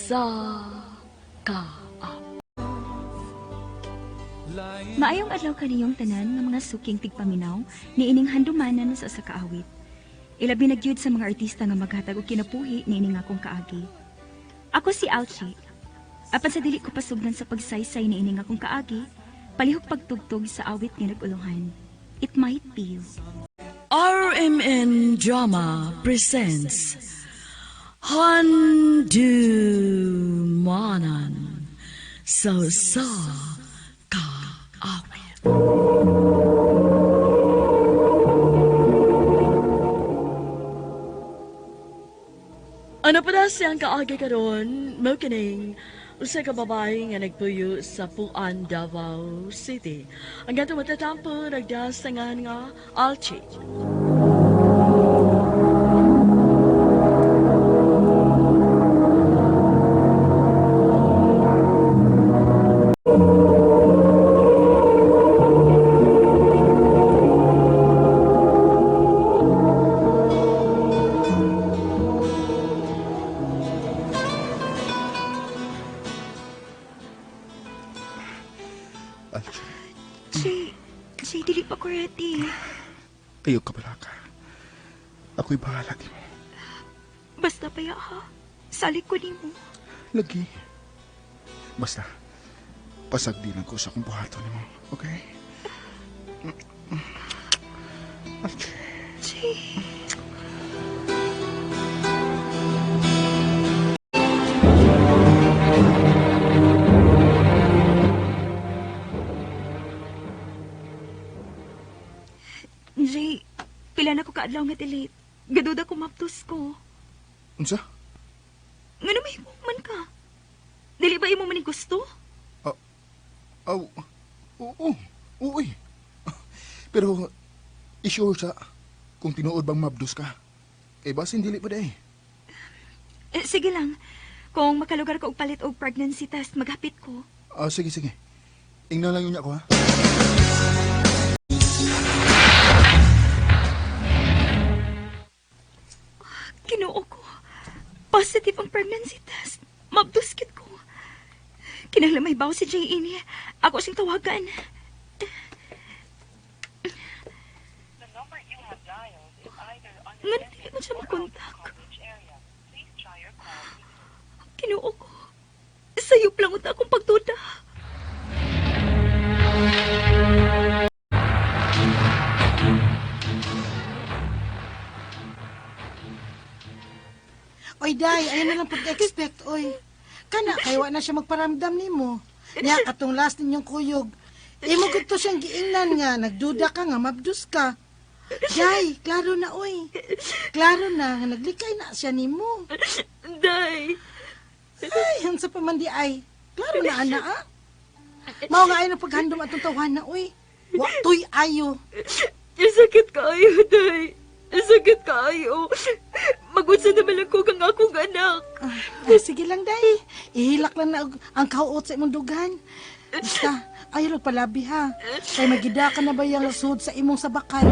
sa ka. Maayong adlaw kaniyong tanan ng mga suking tigpaminaw ni ining handumanan sa usa ka awit. Ilabi na gyud sa mga artista nga maghatag og kinabuhi ni ining akong kaagi. Ako si Alchie. Apan sa dili ko pasugdan sa pagsaysay ni ining akong kaagi, palihog pagtugtog sa awit nga nag-uluhan. It might be you. RMN Drama presents Handumanan sa ka awit. Ano pa na siyang kaagi karon? Mao kining usa ka babae nga nagpuyo sa Puan, Davao City. Ang gato matatampo nagdasangan nga Alchie. Jay, dili pa ko ready. Ayaw ka pala ka. Ako'y bahala di mo. Basta paya ha. Salik ko ni mo. Lagi. Basta, pasagdinan ko sa kung buhato ni mo. Okay? Jay. Jay, pila na ko kaadlaw nga delete. Gaduda ko maptos ko. Unsa? Nga naman man ka. Dili ba imo man gusto? Oo. Uy. Pero, isure sa kung tinuod bang mabdus ka. Kay basin dili pa day. Sige lang. Kung makalugar ko og palit og pregnancy test, maghapit ko. Sige. Ingnan lang yun ako ha. Kinuo ko. Positive ang pregnancy test. Mabduskit ko. Kinahanglan may baw si Jay ini. Ako sing tawagan. Nga dili man siya makontak. Kinuo ko. Sayop lang unta akong pagduda. Oy, day, ayaw na lang pag-expect, oy. Kana, kaywa na siya magparamdam nimo. Niya, katong last ninyong kuyog. Imo gud to siyang giingnan nga, nagduda ka nga, mabdus ka. Day, klaro na, oy. Klaro na, nga naglikay na siya nimo. Day. Ay, hansa pa man di ay. Klaro na, ana, ah. Mao nga ay na paghandom atong tawanan, oy. Waktoy ayo. Sakit kayo, Day. Sakit kayo. Magunsa naman lang ko kang akong anak. Sige lang, day. Ihilak lang na ang kauot sa imong dugan. Basta, ayaw lang palabi, ha. Kay magida ka na ba yung sud sa imong sabakal?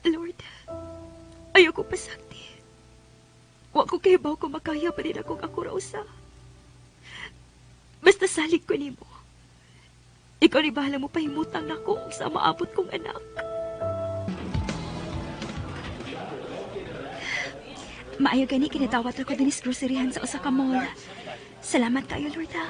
Lord, ayaw ko pasakti. Wa ko kahibaw ko makaya pa rin akong ako rausa. Basta salig ko ni mo. Ikaw ni bahala mo pahimutang na ko sa maabot kong anak. Maayo gani kinatawat ako din sa groceryhan sa usa ka mall. Salamat kayo, Lord, ha.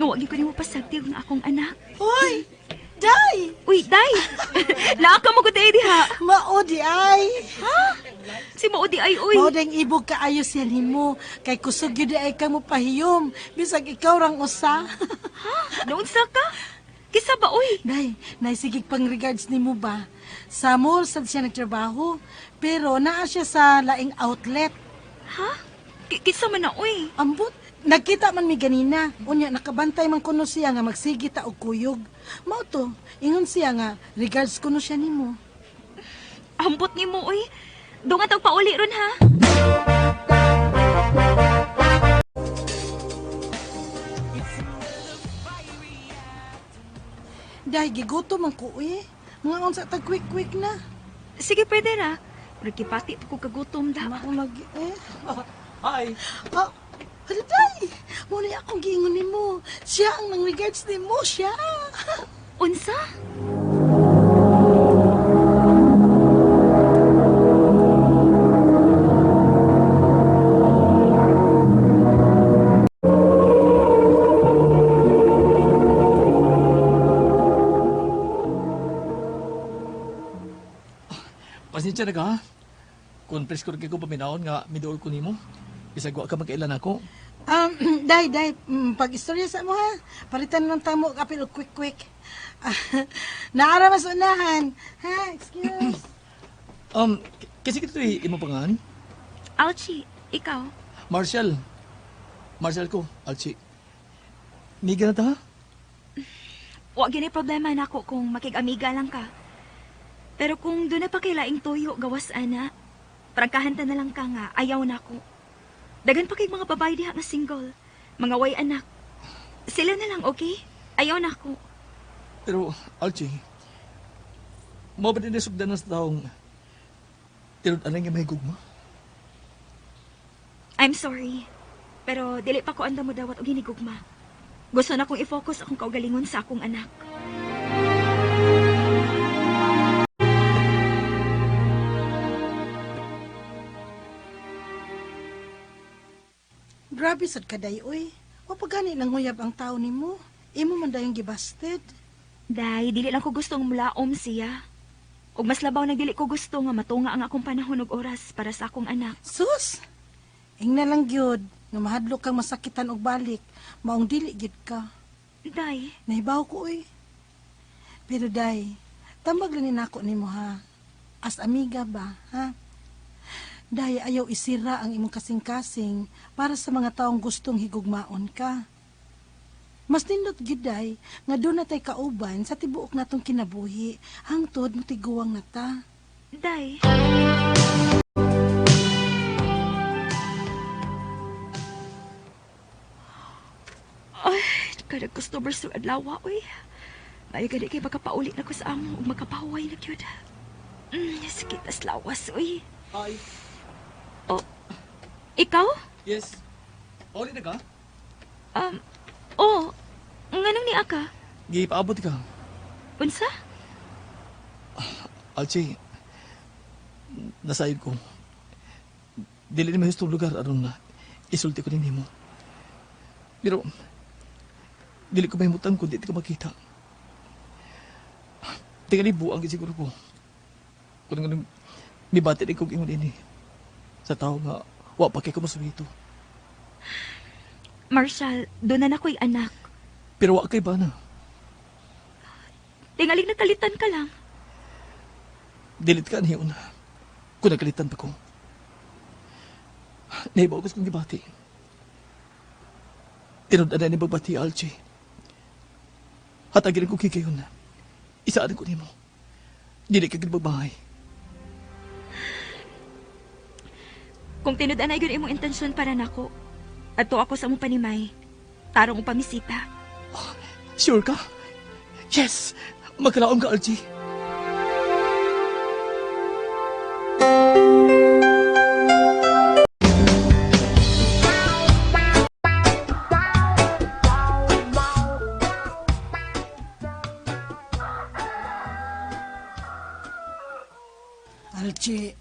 Ngawagin ko ni mo pasagti ang akong anak. Hoy! Day! Uy, Day! Naaka mo ko tayo diha. Maodi ay! Ha? Si Maudi ay, uy. Maodeng ibog ka ayos yan himo. Kay kusog yun ay ka mo pahiyom. Bisag ikaw rang usa. Ha? Noon sa ka? Kisa ba, uy? Day, naisigig pang regards ni mo ba? Sa mall sad siya nagtrabaho. Pero naa siya sa laing outlet. Ha? Kisa man na, uy. Ambot, nagkita man mi ganina. Unya, nakabantay man kuno siya nga magsigi ta og kuyog. Mao to, ingon siya nga, regards kuno siya nimo. Ambot ni mo, uy. Doon nga pauli ron, ha? Day, gigutom man ko, eh. Mga unsa tag quick na. Sige, pwede na. Pero kipati pa ko kagutom da. Ako mag... Hi! Oh, haliday! Muna akong giingon ni mo. Siya ang nang regards ni mo, siya. Unsa? Pasensya na ka, ha? Kung presko rin ko paminaon nga midool ko nimo, isagwa ka magkailan ako. Day, pag-istorya sa mo ha. Palitan ng tamo, kapil og quick. Naara mas unahan. Ha, excuse. Kasi kito imo pangan? Alchie, ikaw? Marshall. Marshall ko, Alchie. Miga na ta, ha? Wa gini problema na ako kung makig-amiga lang ka. Pero kung doon na pa kailaing tuyo, gawas ana, prangkahan ta na lang ka nga, ayaw na ako. Dagan pa kay mga babae diha nga single, mga way anak. Sila na lang, okay? Ayaw na ako. Pero, Alchie, mo ba din nasugdan sa taong tirod anay nga mahigog mo? I'm sorry. Pero dili pa ko anda mo dawat og hinigugma. Gusto na kong i-focus akong kaugalingon sa akong anak. Grabe sad kaday, oy. O pa gani lang nguyab ang tao ni mo. Imo man dayong gibasted. Day, dili lang ko gustong mulaom siya. Ug mas labaw na dili ko gusto nga matunga ang akong panahon ug oras para sa akong anak. Sus! Ing na lang gyud nga mahadlok kang masakitan og balik, maong dili gyud ka. Day, Nahibaw ko, oy. Pero day, tambag lang nako nimo ha. As amiga ba, ha? Day, ayaw isira ang imong kasing-kasing para sa mga taong gustong higugmaon ka. Mas nindot gid day nga doon na tay kauban sa tibuok natong kinabuhi hangtod mo tiguwang na ta. day. Ay, kada customer sa adlaw, oy. May gani kay makapauli na ko sa amo ug makapahuway na gyud. Sakit as lawas, oy. Hi! Oh, ikaw? Yes. Pauli na ka? Oh, nganong ni aka? Gipaabot ka. Unsa? Alchie, nasayod ko. Dili ni mahistong lugar aron na isulti ko din mo. Pero, dili ko mahimutan kung di ka makita. Tingali buang siguro ko. Kung nga mibati din kong ingon ini. Sa tao nga, wa pa kay ko masulito. Marshall, doon na ako'y anak. Pero wa kay ba na? Tingaling nakalitan ka lang. Dilit ka niyon. Kung nagkalitan pa ko. Nahibaw ko kong gibati. Tinod-anan ni bagbati, Alchie. Hatagin ko kikayon na. Isaan ko nimo. Dili ka gilbabahay. Kung tinud-anay gyud imong intensyon para nako, adto ako sa among panimay. Tarong og pamisita. Sure ka? Yes! Magkalaom ka, Alchie. Alchi,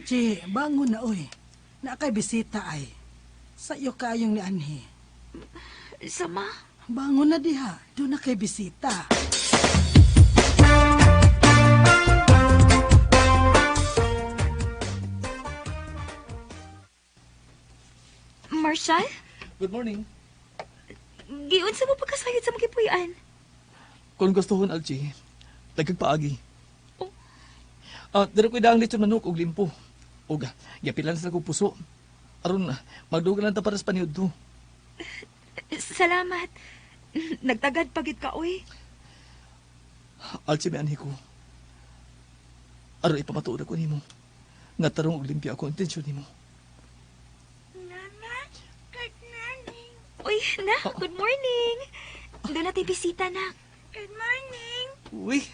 Chi, bangon na oy. Na kay bisita ay. Sa iyo kayong ni Anhi. Sama? Bangon na diha, doon na kay bisita. Marshall? Good morning. Giun sa mo pagkasayod sa magipuy-an. Kung gusto hon, Alchie, nagkagpaagi. Oh. Dara ko idang lechon manok og limpo. Og yapilan sa kong puso. Aron, magdugan lang ta para sa paniod to. Salamat. Nagtagad pagid ka, oy. Alchie, may anhi ko. Aron, ipamatuod ako nimo. Nga tarong og limpia ako intensyon nimo. Nana, good morning. Uy, na, good morning. Doon natin bisita na. Good morning. Uy,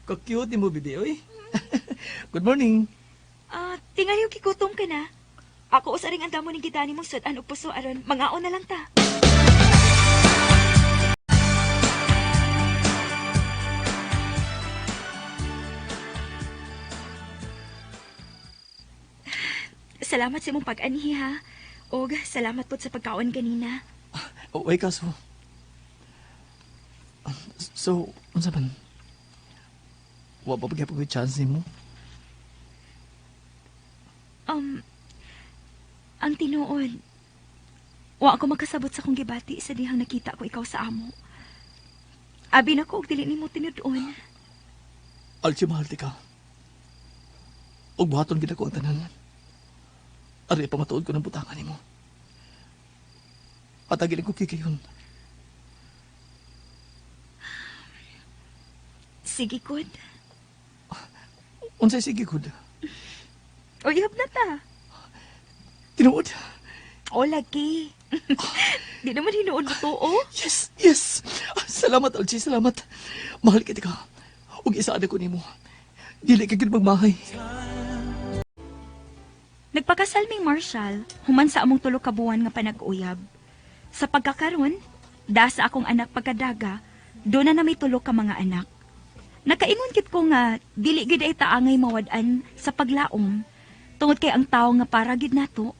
Ka-cute ni mo, bidi, oy. Good morning. Tingayo kikutom ka na. Ako usaring ang damo ning gitani mong sudan ug puso aron mangaon na lang ta. Salamat sa imong pag-anhi ha. Og salamat po sa pagkaon kanina. Uy, kaso. So, unsa man? Wa pa bagay pag chance mo? Ang tinuod, wa ako makasabot sa kong gibati sa dihang nakita ko ikaw sa amo. Abi na ko og dili nimo tinud-on. Alchie, mahal ti ka. Og buhaton gid ako ang tanan. Ari pamatuod ko ng butangan nimo. Patagilin ko kikiyon. Sige, Kud. Unsay sige gud. Uyab na ta. Tinuod. O, lagi. Di naman hinuon mo to, oh. Yes, yes. Salamat, Alchie, salamat. Mahal kita ka. Og isaad ko nimo. Dili ka gid magmahay. Nagpakasalming Marshall, human sa among tulo ka buwan nga panag-uyab. Sa pagkakaron, sa akong anak pagkadaga, doon na may tulo ka mga anak. Nakaingon kit ko nga, dili gid ay taangay mawad-an sa paglaom. Tungod kay ang tao nga para gid nato,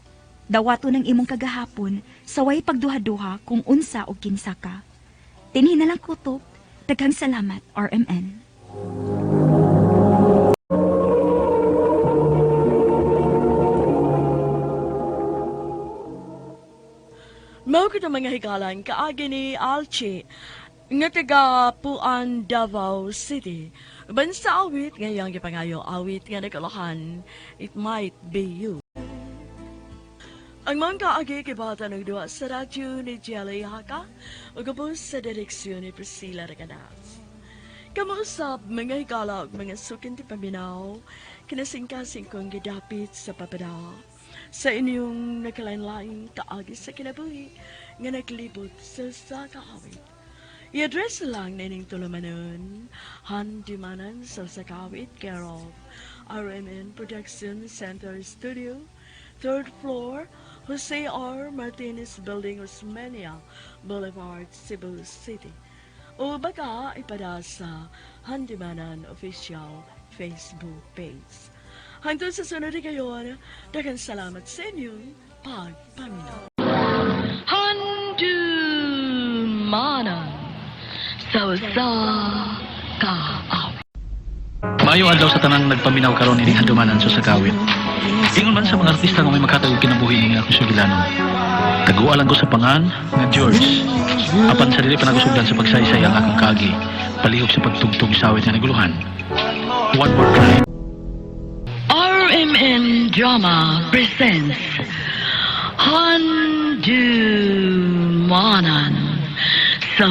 dawato ng imong kagahapon, saway pagduha-duha kung unsa o kinsa ka. Tinhi na lang kutob, daghang salamat, RMN. Mao ko na mga higalan kaagi ni Alchie nga taga Puan, Davao City. Bansa awit ngayang gipangayo awit nga nagkalahan, It Might Be You. Ang mga kaagi kibata ng duwa sa radyo ni Jelly Haka o kapos sa direksyon ni Priscilla Reganas. Kamusap mga higala ug mga sukin ti paminaw, kinasingkasing kong gidapit sa papada sa inyong nagkalain-laing kaagi sa kinabuhi nga naglibot sa kaawit. I-address lang na ining tulumanon, Handumanan sa Sakawit, care of RMN Production Center Studio, 3rd floor, Jose R. Martinez Building, Osmeña Boulevard, Cebu City. O baka ipada sa Handumanan Official Facebook page. Hangtod sa sunod kayon, daghang salamat sa inyong pagpaminaw. Handumanan sa kaawit. Maayo adlaw sa tanang nagpaminaw karon ining Handumanan sa Sakawit. Ingon man sa mga artista nga may makatag og kinabuhi ning akong sugilanon. Tagualan ko sa pangan nga Jorge. Apan sa dili pa nagusugdan sa pagsaysay ang akong kaagi, palihog sa pagtugtog sa awit nga naguluhan. One more time. RMN Drama presents Handumanan sa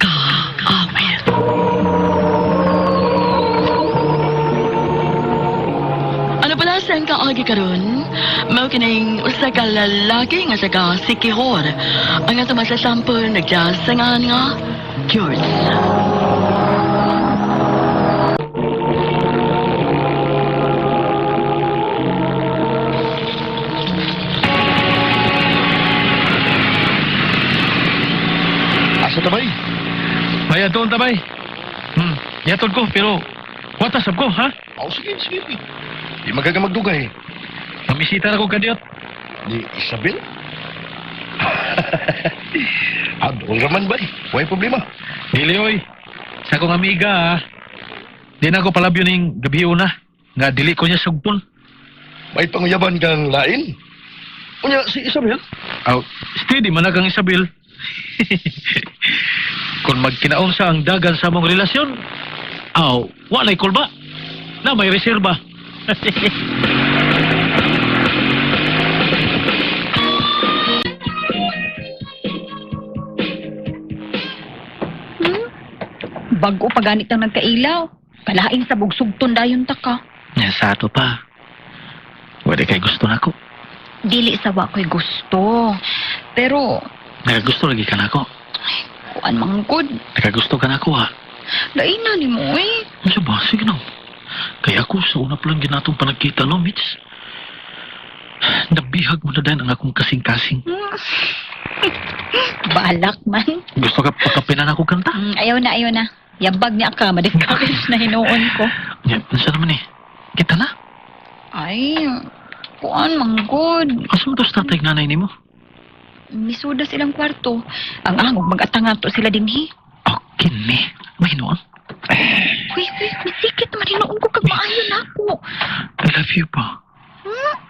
kaawit. Ano pala sa ang kaagi karon? Mao kining usa ka lalaki nga saka si Jorge. Ang ato masasampo nagjasangan nga Jorge. Asa tabay? Mayadon tabay. Yatod ko pero watasab ko ha. Sige, sige. Di magagamagdugay. Mamisita na ko kadiot. Di Isabel? Adol raman ba? Way problema. Dili oy. Sa akong amiga di na ako palabyo ning gabiyo na. Nga dili ko niya sugpon. May panguyaban kang lain? Unya si Isabel? Aw, steady man na kang Isabel. Kung magkinaon sa ang dagan sa mong relasyon, walay kulba. Na may reserba. Bago pa ganit ang nagkailaw. Kalain sa bugsugton dayon ta ka. Sa ato pa. Wala kay gusto na ako. Dili sa wa ko'y gusto. Pero, Nagagusto lagi ka na ako. kuan manggod. Nagagusto ka na ako ha. Lain na ni mo eh. Ano ba? Sige na. Kaya ako sa una pa lang ginatong panagkita, no, Mitch? Nabihag mo na din ang akong kasing-kasing. Balak man. Gusto ka pakapinan ako kanta? Ayaw na, ayaw na. Yabag niya ka, ma-discourage na hinuon ko. Yeah, saan naman eh? Kita na? Ay, kuan, manggod. Asa mo to sa tatay nanay ni mo? Misuda silang kwarto. Ang angog mag-atangan to sila dinhi. Okay, ne. Mahinoon. Uy, masikit naman hinuon ko kag maayo na ako. I love you pa.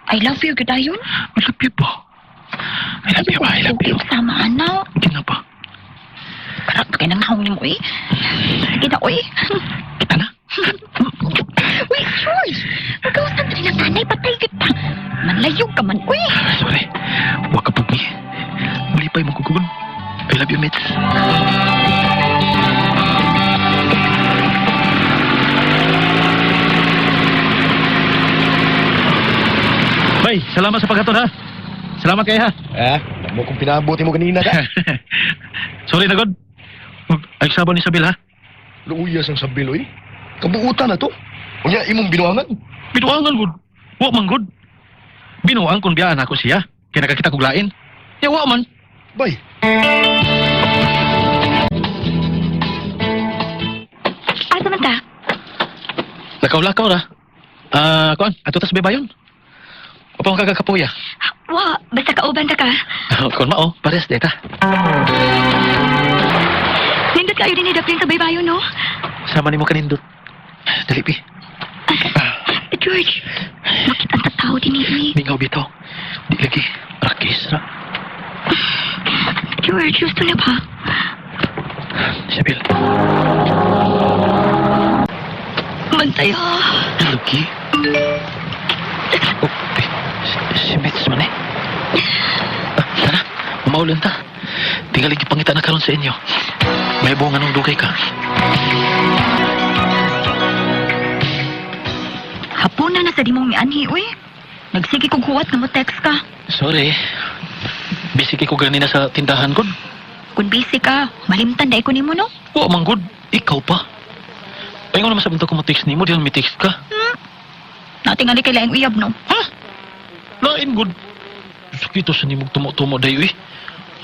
I love you, gadayon. I love you pa. I love you pa, I love you. Sama, ana. Gina pa. Karak ka nang nahong ni mo eh. Sige na, uy. Kita na? Uy, George. Magkawasan rin ang nanay, patay kita. Manlayog ka man, uy. Sorry. Huwag ka pugi. Malipay mo kukugon. I love you, Mitch. Bay, salamat sa pagkaton ha. Salamat kayo ha. Mo kung pinabuti mo kanina ka. Sorry na God. Ay sabon ni Sabil ha. Luuyas ang sabil, oy. Kabuutan na to. Unya, imong binuangan. Binuangan God. Wa man God. Binuang kung biyaan ako siya. Kaya nakakita kong lain. Ya wa man. Bay, Asa man ta? Lakaw-lakaw ra. Kuan, ato tas bebayon. Upang kagakapuya. Wa, basta kauban ta ka. Kung mao, pares de ka. Nindot kayo din idapin sa baybayo, no? Sama ni mo kanindot. Dali, pi. George, bakit ang tataw din ni? Mingaw bitaw. Di lagi. Rakis ra. George, gusto na ba? Sabil. Mantayo. Lagi. Oh, si Mitch man eh. Sana, umaulan ta. Tinggal lagi pangita na karon sa inyo. May buong anong dugay ka. Hapon na sa dimong mi anhi, uy. Nagsige kong huwat na mo text ka. Sorry. Bisik ko ganina sa tindahan ko. Kung busy ka, malimtan na ko ni mo, no? Oo, manggod. Ikaw pa. Pahingo naman sabi ko mo-text ni mo, di lang may text ka. Natingali kay laing uyab, no? Ha? Lain, good. Sakito sa nimog tumo-tumo dayo eh.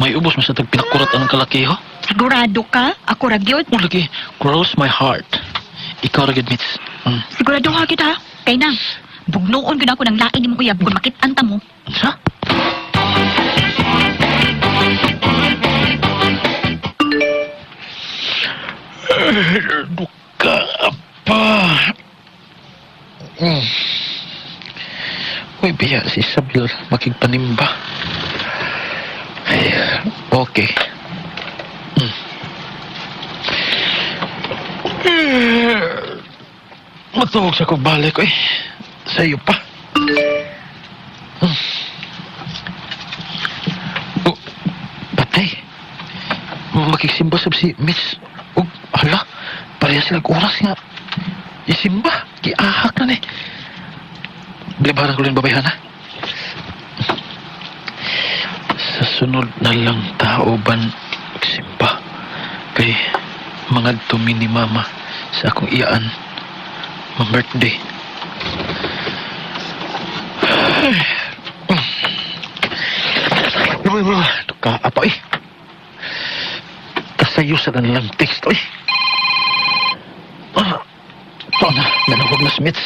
May ubos mo sa tagpinakurat anong kalaki, ha? Sigurado ka? Ako ragyod? O lagi, cross my heart. Ikaw ragid, Mitch. Sigurado ka kita, ha? Kay na. Bugnoon ko na ako ng lain ni mong uyab kung makitanta mo. Sa? Duka apa? Uy, biya si Sabil makigpanimba. Ay, okay. Matuhog sa kong balik, eh. Sa'yo pa. Oh, patay. Makiksimba sab si Miss. Oh, hala. Pareha sila oras nga. Isimba. Kiahak na eh. Bilibaran ko rin babayhan ha. Sa sunod na lang tao ban magsimba. Kay mga tumi ni mama sa akong iyaan. Ma-birthday. Duka apa eh. Tasayo sa kanilang text eh. Ito na, nanawag na Smith.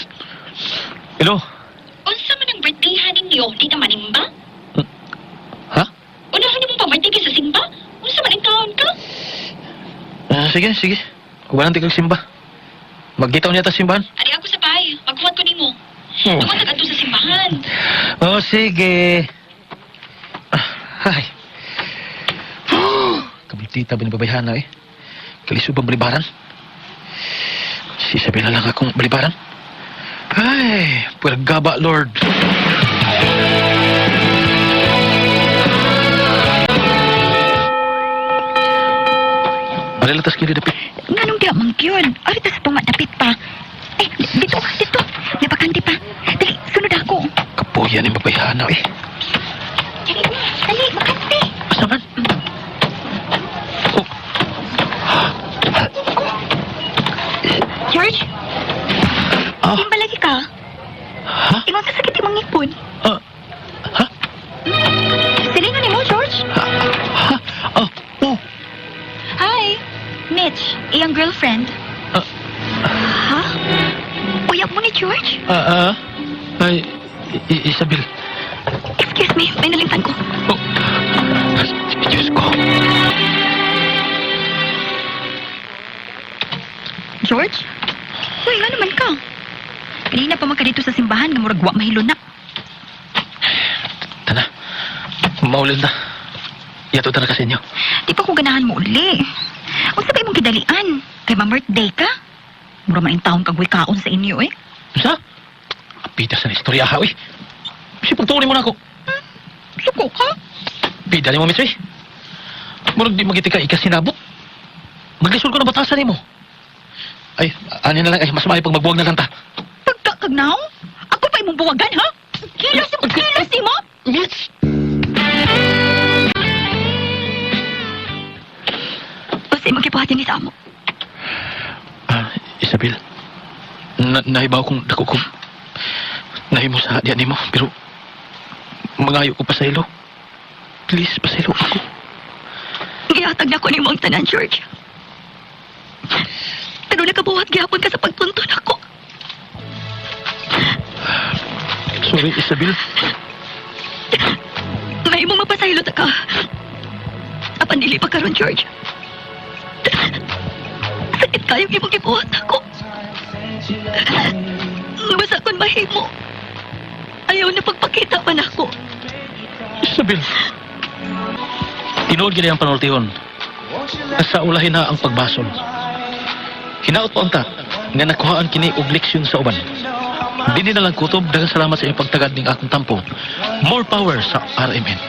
Hello? Unsa man ang birthday ninyo? Di na manimba? Ha? Unahan niyo mong pa-birthday sa simba? Unsa man ang taon ka? Sige, sige. Kubanan tigag simba. Magkitaw niya ta simbahan. Ari ako sa bahay. Magkuhat ko nimo. Tumatag ato sa simbahan. Oh, sige. Ay. Kabutita ba ni babayhana eh? Kalisod bang balibaran? Si Isabel na lang akong balibaran. Ay, pwergaba, Lord. Balilatas kini dapit. Nganong di amang yun? Arita sa tumadapit pa. Eh, dito. Di bakanti pa. Dali, sunod ako. Kapuyan yung babayhana eh. Dali, bakanti. Basta man. Oh. Ha? Ingon sa sakit imong ngipon. Ah, ha? Silingan ni mo, George. Ha? Oh, oh. Hi. Mitch, iyang girlfriend. Ah. Ha? Uyab mo ni George? Ay, Isabel. Excuse me, may nalingtan ko. Oh. Diyos ko. George? Uy, nga naman ka. Kanina pa man ka dito sa simbahan nga murag wa mahilo na. Tana, maulil na. Yato na kasi inyo. Di pa ko ganahan mo uli. O sabay mong kidalian. Kay ma-birthday ka? Mura man yung taon kagway kaon sa inyo eh. Sa? Pida sa istorya ha, uy. Kasi pagtuloy mo na ako. Suko ka? Pida ni mo, Mitri. Murag di magiti ka ikasinabot. Maglisod ko na batasan ni mo. Ay, ano na lang, ay, mas maayo pag magbuwag na lang ta. Pagkakagnaw? Ako pa imong buwagan, ha? Kilos ni mo? Mitch! Basta magkipahatin ni Samo. Isabel, nahibaw kong dako ko. Nahimo sa diyan ni mo, pero mangayo ko pa sa ilo. Please, pasaylo ako. Gihatag na ko ni mo ang tanan, George. Pero nakabuhat gihapon ka sa pagtuntun ako. Sorry, Isabel. May mong mapasaylo ta ka. Apan dili pa karon, George. Sakit kayong imong gibuhat ako. Basta kon mahimo. Ayaw na pagpakita pa na ako. Isabel. Tinuod gina ang panultihon. Asa ulahin na ang pagbasol. Hinaot po ang ta, nga nakuhaan kini og leksyon sa uban. Dini na lang kutob, daghang salamat sa inyong pagtagad ning akong tampo. More power sa RMN.